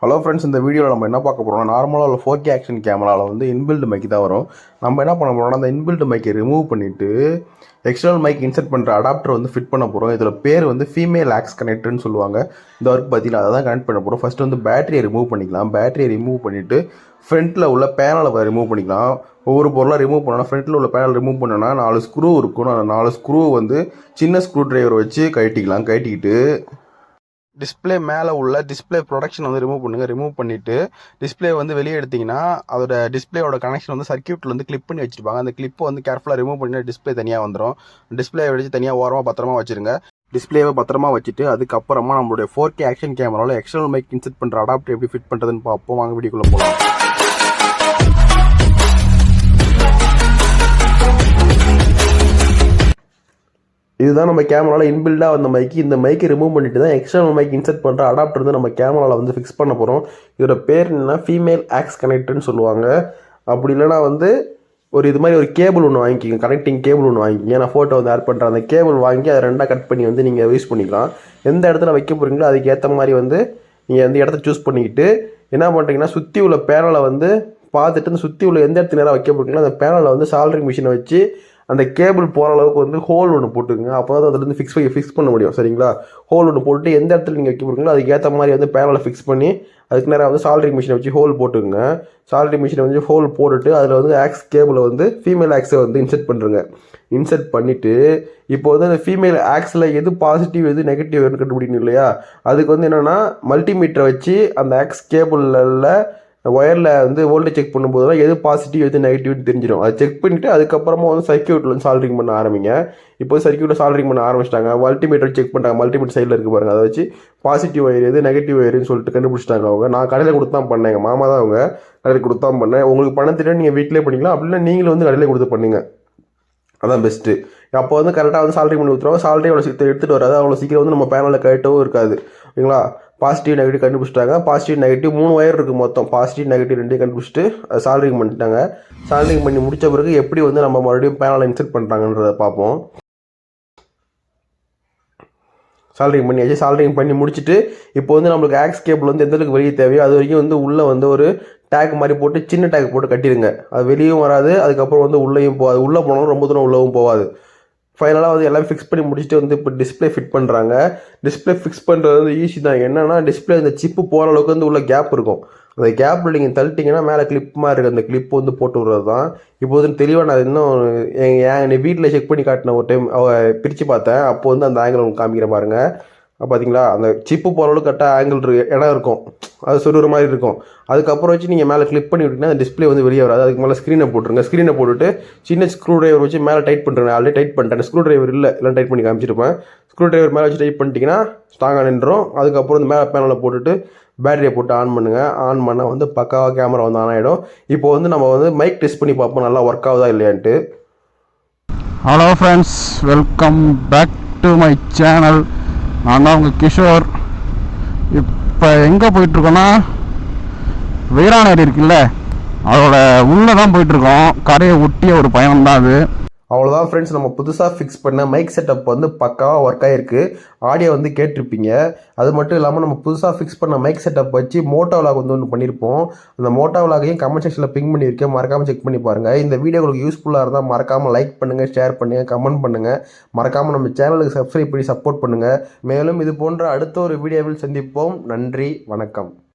Hello friends, இந்த வீடியோவில் நம்ம என்ன பார்க்க போகிறோம்னா நார்மலாக உள்ள 4K ஆக்ஷன் கேமராவில் வந்து இன்பில்ட் மைக் தான் வரும். நம்ம என்ன பண்ண போகிறோம்னா அந்த இன்பில்ட் மைக்கை ரிமூவ் பண்ணிவிட்டு எக்ஸ்டர்னல் மைக் இன்செர்ட் பண்ணுற அடாப்டர் வந்து ஃபிட் பண்ண போகிறோம். இதில் பேர் வந்து ஃபீமேல் ஆக்ஸ் கனெக்டர்னு சொல்லுவாங்க. இந்த ஒர்க் பார்த்தீங்கன்னா அதை தான் கனெக்ட் பண்ண போகிறோம். ஃபஸ்ட்டு வந்து பேட்டரியை ரிமூவ் பண்ணிக்கலாம். பேட்டரியை ரிமூவ் பண்ணிவிட்டு ஃப்ரண்ட்டில் உள்ள பேனலை ரிமூவ் பண்ணிக்கலாம். ஒவ்வொரு பொருளாக ரிமூவ் பண்ணோன்னா ஃப்ரண்ட்டில் உள்ள பேனல் ரிமூவ் பண்ணோன்னா 4 ஸ்க்ரூ இருக்கும். அந்த 4 ஸ்க்ரூ வந்து சின்ன ஸ்க்ரூ டிரைவர் வச்சு கட்டிக்கிட்டு டிஸ்பிளே மேலே உள்ள டிஸ்பிளே ப்ரொடக்ஷன் வந்து ரிமூவ் பண்ணுங்கள். ரிமூவ் பண்ணிவிட்டு டிஸ்பிளே வந்து வெளியே எடுத்திங்கன்னா அதோட டிஸ்பிளேயோட கனெக்ஷன் வந்து சர்க்யூட்டில் வந்து கிளிப் பண்ணி வச்சுருப்பாங்க. அந்த கிளிப்பை வந்து கேர்ஃபுல்லாக ரிமூவ் பண்ணி டிஸ்பிளே தனியாக வந்துடும். டிஸ்பிளே வச்சு தனியாக ஓரமாக பத்திரமா வச்சுருங்க. டிஸ்பிளேவை பத்திரமா வச்சுட்டு அதுக்கப்புறமா நம்மளுடைய 4K ஆக்ஷன் கேமராவில் எக்ஸ்டர்னல் மைக் இன்செர்ட் பண்ணுற அடாப்டர் எப்படி ஃபிட் பண்ணுறதுன்னு பார்ப்போம். வாங்க வீடியோக்குள்ளே போகலாம். இதுதான் நம்ம கேமராவில் இன்பில்டாக வந்த மைக்கு. இந்த மைக்கை ரிமூவ் பண்ணிட்டு தான் எக்ஸ்டர்னல் மைக் இன்செர்ட் பண்ணுற அடாப்டர் வந்து நம்ம கேமராவில் வந்து ஃபிக்ஸ் பண்ண போகிறோம். இதோட பேர் என்னன்னா ஃபீமேல் ஆக்ஸ் கனெக்டர்னு சொல்லுவாங்க. அப்படி இல்லைனா வந்து இது மாதிரி ஒரு கேபிள் ஒன்று வாங்கிக்கிங்க, கனெக்டிங் கேபிள் ஒன்று வாங்கிக்கிங்க. நான் ஃபோட்டோ வந்து ஆட் பண்ணுறேன். அந்த கேபிள் வாங்கி அதை ரெண்டாக கட் பண்ணி வந்து நீங்கள் யூஸ் பண்ணிக்கலாம். எந்த இடத்துல வைக்க போகிறீங்களோ அதுக்கு ஏற்ற மாதிரி வந்து நீங்கள் அந்த இடத்த சூஸ் பண்ணிக்கிட்டு என்ன பண்ணுறீங்கன்னா சுற்றி உள்ள பேனலை வந்து பார்த்துட்டு அந்த சுற்றி உள்ள எந்த இடத்துல நேரம் வைக்க போகிறீங்களோ அந்த பேனலில் வந்து சால்டரிங் மிஷினை வச்சு அந்த கேபிள் போகிற அளவுக்கு வந்து ஹோல் ஒன்று போட்டுங்க. அப்போ தான் அதுலேருந்து ஃபிக்ஸ் பண்ண முடியும். சரிங்களா? ஹோல் ஒன்று போட்டு எந்த இடத்துல நீங்கள் வைக்க போகிறீங்களோ அதுக்கு ஏற்ற மாதிரி வந்து பேனலை ஃபிக்ஸ் பண்ணி அதுக்கு நேரம் வந்து சால்டரிங் மிஷினை வச்சு ஹோல் போட்டுங்க. சால்டரிங் மிஷினை வந்து ஹோல் போட்டுட்டு அதில் வந்து ஆக்ஸ் கேபிளை வந்து ஃபீமேல் ஆக்ஸை வந்து இன்செர்ட் பண்ணுறங்க. இன்செர்ட் பண்ணிவிட்டு இப்போ வந்து அந்த ஃபீமேல் ஆக்ஸில் எது பாசிட்டிவ் எது நெகட்டிவ் கண்டுபிடிக்கணும் இல்லையா? அதுக்கு வந்து என்னென்னா மல்டிமீட்டரை வச்சு அந்த ஆக்ஸ் கேபிளில் ஒயரில் வந்து வோல்டேஜ் செக் பண்ணும்போது எது பாசிட்டிவ் எது நெகட்டிவ்னு தெரிஞ்சிடும். அதை செக் பண்ணிவிட்டு அதுக்கப்புறமா வந்து சர்க்யூட்டில் வந்து சால்டரிங் பண்ண ஆரம்பிங்க. இப்போ சர்க்யூட்டில் சால்டரிங் பண்ண ஆரம்பிச்சிட்டாங்க. மல்டிமீட்டர் செக் பண்ணிட்டாங்க. மல்டிமீட்டர் சைடில் இருக்குது பாருங்கள். அதை வச்சு பாசிட்டிவ் ஒயர் எது நெகட்டிவ் ஒயர்னு சொல்லிட்டு கண்டுபிடிச்சிட்டாங்க அவங்க. நான் கடையில் கொடுத்து தான் பண்ணேன். எங்கள் மாமா தான் அவங்க கடையில் கொடுத்து தான் பண்ணேன். உங்களுக்கு பண்ண தெரியும், நீங்கள் வீட்டிலே பண்ணிக்கலாம். அப்படின்னா நீங்களும் வந்து கடையில் கொடுத்து பண்ணுங்க. அதான் பெஸ்ட்டு. அப்போ வந்து கரெக்டாக வந்து சால்டரிங் பண்ணி ஊற்றுருவாங்க. சால்டரி அவ்வளோ சீக்கிரம் எடுத்துகிட்டு வராது. அவ்வளோ சீக்கிரம் வந்து நம்ம பேனலில் கட்டவும் இருக்காது. ஓகேங்களா? பாசிட்டிவ் நெகட்டிவ் கண்டுபிடிச்சிட்டாங்க. பாசிட்டிவ் நெகட்டிவ் 3 ஒயர் இருக்குது மொத்தம். பாசிட்டிவ் நெகட்டிவ் 2 கண்டுபிடிச்சிட்டு சால்டரிங் பண்ணிட்டாங்க. சால்டரிங் பண்ணி முடித்த பிறகு எப்படி வந்து நம்ம மறுபடியும் பேனலை இன்செர்ட் பண்ணுறாங்கன்றதை பார்ப்போம். சால்டரிங் பண்ணியாச்சு. சால்டரிங் பண்ணி முடிச்சுட்டு இப்போ வந்து நம்மளுக்கு ஆக்ஸ் கேபிள் வந்து எந்த அளவுக்கு வெளியே தேவையோ அது வரைக்கும் வந்து உள்ளே வந்து ஒரு டேக் மாதிரி போட்டு சின்ன டேக் போட்டு கட்டிடுங்க. அது வெளியும் வராது. அதுக்கப்புறம் வந்து உள்ளேயும் போகாது. உள்ளே போனாலும் ரொம்ப தூரம் உள்ளவும் போகாது. ஃபைனலாக வந்து எல்லாம் ஃபிக்ஸ் பண்ணி முடிச்சுட்டு வந்து இப்போ டிஸ்பிளே ஃபிட் பண்ணுறாங்க. டிஸ்பிளே ஃபிக்ஸ் பண்ணுறது வந்து ஈஸி தான். என்னென்னா டிஸ்பிளே இந்த சிப்பு போகிற அளவுக்கு வந்து உள்ள கேப் இருக்கும். அந்த கேப்பில் நீங்கள் தள்ளிட்டிங்கன்னா மேலே கிளிப் மாதிரி இருக்குது. அந்த கிளிப் வந்து போட்டு விடுறது தான். இப்போ வந்து தெளிவாக நான் இன்னும் என் வீட்டில் செக் பண்ணி காட்டின ஒரு டைம் பிரித்து பார்த்தேன். அப்போ வந்து அந்த ஆங்கிள் உங்களுக்கு காமிக்கிற பாருங்கள். பார்த்தீங்களா? அந்த சிப்பு போகிற அளவுக்கு கரெக்டாக ஆங்கிள் இடம் இருக்கும். அது சொருகிற மாதிரி இருக்கும். அதுக்கப்புறம் வச்சு நீங்கள் மேலே கிளிக் பண்ணி விட்டிங்கன்னா அந்த டிஸ்பிளே வந்து வெளியே வராது. அதுக்கு மேலே ஸ்க்ரீனை போட்டுருங்க. ஸ்க்ரீனை போட்டுட்டு சின்ன ஸ்க்ரூ டிரைவர் வச்சு மேலே டைட் பண்ணுறேன். ஆல்ரெடி டைட் பண்ணிட்டேன். ஸ்க்ரூ டிரைவர் இல்லை, எல்லாம் டைட் பண்ணி காமிச்சிருப்பேன். ஸ்க்ரூ டிரைவர் மேலே வச்சு டைட் பண்ணிட்டீங்கன்னா ஸ்ட்ராங்காக நின்றுடும். அதுக்கப்புறம் இந்த மேலே பேனலில் போட்டுட்டு பேட்டரியை போட்டு ஆன் பண்ணுங்கள். ஆன் பண்ணால் வந்து பக்காவாக கேமரா வந்து ஆன் ஆகிடும். இப்போ வந்து நம்ம வந்து மைக் டெஸ்ட் பண்ணி பார்ப்போம் நல்லா ஒர்க் ஆகுதா இல்லையான்ட்டு. Hello friends, welcome back to my channel. நான் தான் உங்கள் கிஷோர். இப்போ எங்கே போயிட்டுருக்கோன்னா வீராணேரி இருக்குல்ல, அதோட உள்ளே தான் போயிட்டுருக்கோம். கரையை ஒட்டிய ஒரு பயணம் தான் அது. அவ்வளோதான் ஃப்ரெண்ட்ஸ், நம்ம புதுசாக ஃபிக்ஸ் பண்ண மைக் செட்டப் வந்து பக்காவாக ஒர்க் ஆகிருக்கு. ஆடியோ வந்து கேட்டிருப்பீங்க. அது மட்டும் இல்லாமல் நம்ம புதுசாக ஃபிக்ஸ் பண்ண மைக் செட்டப் வச்சு மோட்டோ விலாக் வந்து ஒன்று பண்ணியிருப்போம். அந்த மோட்டோ விலாகையும் கமெண்ட் செக்ஷனில் பிங் பண்ணியிருக்கேன். மறக்காமல் செக் பண்ணி பாருங்கள். இந்த வீடியோ உங்களுக்கு யூஸ்ஃபுல்லாக இருந்தால் மறக்காமல் லைக் பண்ணுங்கள், ஷேர் பண்ணுங்கள், கமெண்ட் பண்ணுங்கள். மறக்காமல் நம்ம சேனலுக்கு சப்ஸ்கிரைப் பண்ணி சப்போர்ட் பண்ணுங்கள். மேலும் இது போன்ற அடுத்த ஒரு வீடியோவில் சந்திப்போம். நன்றி, வணக்கம்.